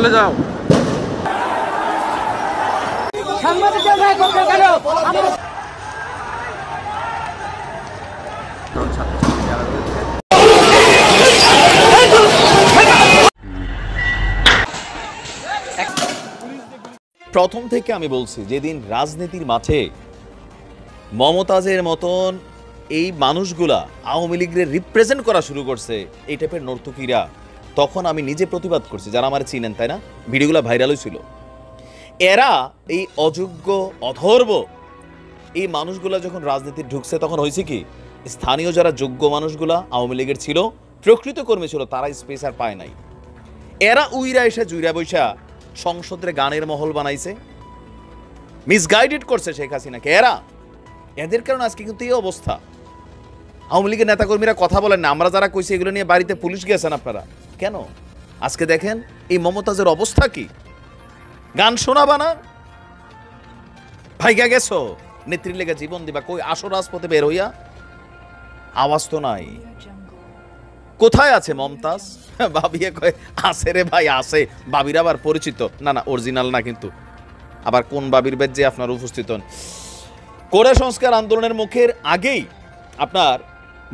চলে যাও। প্রথম থেকে আমি বলছি, যেদিন রাজনীতির মাঠে মমতাজের মতন এই মানুষগুলা আওয়ামী লীগের রিপ্রেজেন্ট করা শুরু করছে, এই টাইপের নর্তকীরা, তখন আমি নিজে প্রতিবাদ করছি। যারা আমার চিনেন, তাই না, ভিডিওগুলো ভাইরাল হয়েছিল। এরা এই অযোগ্য অথর্ব এই মানুষগুলা যখন রাজনীতি ঢুকছে, তখন হয়েছে কি, স্থানীয় যারা যোগ্য মানুষগুলা আওয়ামী লীগের ছিল, প্রকৃত কর্মী ছিল, তারা স্পেস আর পায় নাই। এরা উইরা এসে জুইরা বৈশা সংসদের গানের মহল বানাইছে, মিসগাইডেড করছে শেখ হাসিনাকে। এদের কারণে আজকে কিন্তু এই অবস্থা। আওয়ামী লীগের নেতাকর্মীরা কথা বলেন না, আমরা যারা কইছি এগুলো নিয়ে বাড়িতে পুলিশ গেছেন আপনারা কেন? আজকে দেখেন এই মমতাজের অবস্থা কি। গান শোনাবা না, ভাইগা গেছো, নেত্রীর লেগে জীবন দিবা, কই আসো রাজপথে বের হইয়া? আওয়াজ তো নাই। কোথায় আছে মমতাজ? ভাবিয়ে কয় আছে রে ভাই, আছে। বাবির আবার পরিচিত না, না অরিজিনাল না, কিন্তু আবার কোন বাবির বেদ যে আপনার উপস্থিত হন। কোটা সংস্কার আন্দোলনের মুখের আগেই আপনার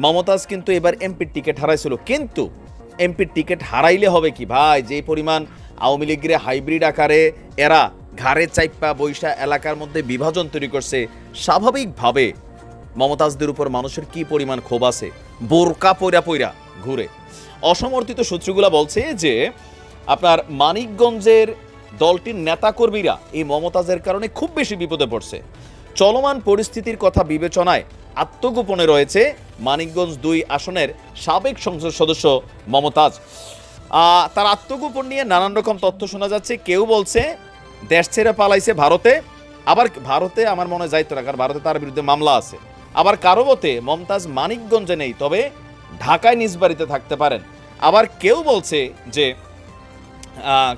মমতাজ কিন্তু এবার এমপির টিকিট হারাইছিল। কিন্তু এমপির টিকিট হারাইলে হবে কি ভাই, যে পরিমাণ আওয়ামী লীগের হাইব্রিড আকারে এরা ঘাড়ে চাইপা বৈশা এলাকার মধ্যে বিভাজন তৈরি করছে, স্বাভাবিকভাবে মমতাজদের উপর মানুষের কি পরিমাণ ক্ষোভ আছে। বোরকা পইরা পইরা ঘুরে। অসমর্থিত সূত্রগুলা বলছে যে আপনার মানিকগঞ্জের দলটির নেতাকর্মীরা এই মমতাজের কারণে খুব বেশি বিপদে পড়ছে। চলমান পরিস্থিতির কথা বিবেচনায় আত্মগোপনে রয়েছে মানিকগঞ্জ 2 আসনের সাবেক সংসদ সদস্য মমতাজ। তার আত্মগোপন নিয়ে নানান রকম তথ্য শোনা যাচ্ছে। কেউ বলছে দেশ ছেড়ে পালাইছে ভারতে, আবার ভারতে আমার মনে হয় যাইতো না, কারণ ভারতে তার বিরুদ্ধে মামলা আছে। আবার কারো মতে মমতাজ মানিকগঞ্জে নেই, তবে ঢাকায় নিজ বাড়িতে থাকতে পারেন। আবার কেউ বলছে যে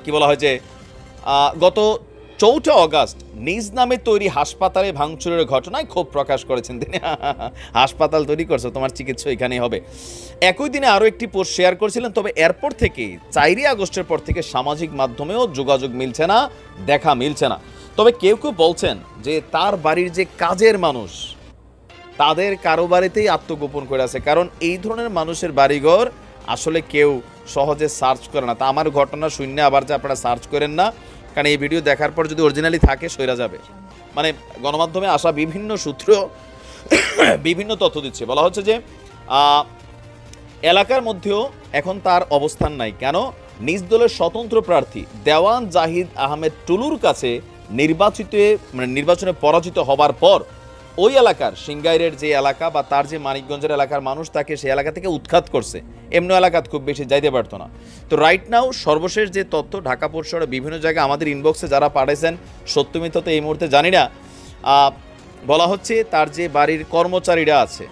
কি বলা হয় যে গত 4 অগাস্ট নিজ নামে তৈরি হাসপাতালে ভাঙচুরের ঘটনায় ক্ষোভ প্রকাশ করেছেন তিনি। হাসপাতাল তৈরি করছে, তোমার চিকিৎসা এখানেই হবে। একই দিনে আরও একটি পোস্ট শেয়ার করেছিলেন। তবে এরপর থেকে 4 আগস্টের পর থেকে সামাজিক মাধ্যমেও যোগাযোগ মিলছে না, দেখা মিলছে না। তবে কেউ কেউ বলছেন যে তার বাড়ির যে কাজের মানুষ, তাদের কারো বাড়িতেই আত্মগোপন করে আছে, কারণ এই ধরনের মানুষের বাড়িঘর আসলে কেউ সহজে সার্চ করে না। তা আমার ঘটনা শূন্য আবার যে আপনারা সার্চ করেন না, কারণ এই ভিডিও দেখার পর যদি অরিজিনালি থাকে সইরা যাবে। মানে গণমাধ্যমে আসা বিভিন্ন সূত্র বিভিন্ন তথ্য দিচ্ছে। বলা হচ্ছে যে এলাকার মধ্যেও এখন তার অবস্থান নাই। কেন? নিজ দলের স্বতন্ত্র প্রার্থী দেওয়ান জাহিদ আহমেদ টুলুর কাছে নির্বাচনে পরাজিত হবার পর ওই এলাকার সিংগাইরের যে এলাকা বা তার যে মানিকগঞ্জের এলাকার মানুষ তাকে সেই এলাকা থেকে উৎখাত করছে। এমনি এলাকাত খুব বেশি যাইতে পারতো না। তো রাইট নাও সর্বশেষ যে তথ্য ঢাকা পোর্ট শহরে বিভিন্ন জায়গায় আমাদের ইনবক্সে যারা পাঠাইছেন, সত্য মিথ্যা তো এই মুহূর্তে জানি না, বলা হচ্ছে তার যে বাড়ির কর্মচারীরা আছে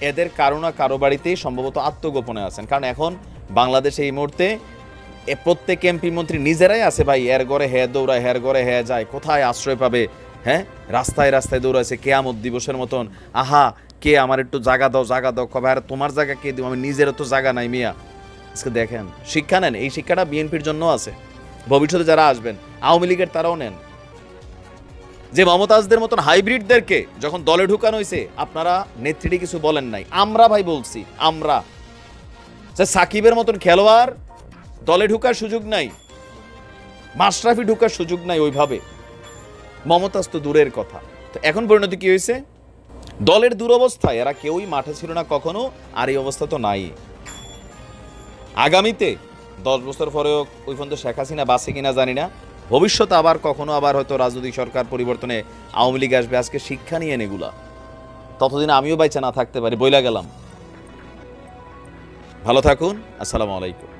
এদের কারো না কারো বাড়িতেই সম্ভবত আত্মগোপনে আছেন। কারণ এখন বাংলাদেশে এই মুহূর্তে প্রত্যেক এমপি মন্ত্রী নিজেরাই আছে ভাই, এর ঘরে হ্যাঁ দৌড়ায়, হের ঘরে হ্যাঁ যায়, কোথায় আশ্রয় পাবে? হ্যাঁ, রাস্তায় রাস্তায় দৌড়াইছে কেয়ামত দিবসের মতন। আহা, কে আমার একটু জায়গা দাও, জায়গা দাও। কবে আর তোমার জায়গা কে দিব? আমি নিজেরও তো জায়গা নাই মিয়া। আজকে দেখেন, শিক্ষা নেন। এই শিক্ষাটা বিএনপির জন্য আছে, ভবিষ্যতে যারা আসবেন আওয়ামী লীগের তারাও নেন। যে মমতাজদের মতন হাইব্রিডদেরকে যখন দলে ঢুকানো হয়েছে, আপনারা নেত্রীটি কিছু বলেন নাই, আমরা ভাই বলছি। আমরা সাকিবের মতন খেলোয়াড় দলে ঢুকার সুযোগ নাই, মাশরাফি ঢুকার সুযোগ নাই ওইভাবে। মমতাজ তো দূরের কথা। তো এখন পরিণতি কি হয়েছে? দলের দুরবস্থায় এরা কেউই মাঠে ছিল না কখনো, আর এই অবস্থা তো নাই। আগামীতে 10 বছর পরেও ওই পর্যন্ত শেখ হাসিনা বাঁচে কিনা জানি না, ভবিষ্যতে আবার কখনো আবার হয়তো রাজনৈতিক সরকার পরিবর্তনে আওয়ামী লীগ আসবে। আজকে শিক্ষা নিয়ে এগুলা, ততদিন আমিও বাইচা না থাকতে পারি, বইলা গেলাম। ভালো থাকুন, আসসালামু আলাইকুম।